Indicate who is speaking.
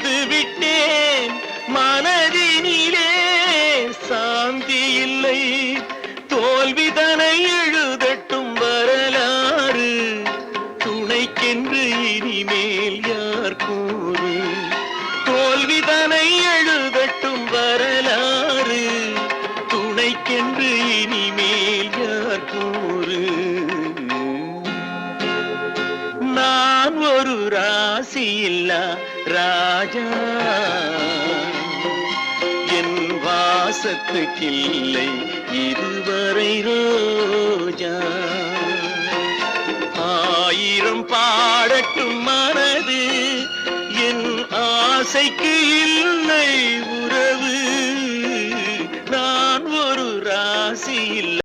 Speaker 1: தொழுது விட்டேன் மனதினிலே சாந்தி இல்லை. தோல்விதனை எழுதட்டும் வரலாறு, துணைக்கென்று இனிமேல் யார் கூறு. தோல்விதனை எழுதட்டும் வரலாறு, துணைக்கென்று இனிமேல் யார் கூறு. நான் ஒரு ராசியில்லா ராஜா, என் வாசத்துக்கில்லை இதுவரை ரோஜா. ஆயிரம் பாடட்டும் மனது, என் ஆசைக்கு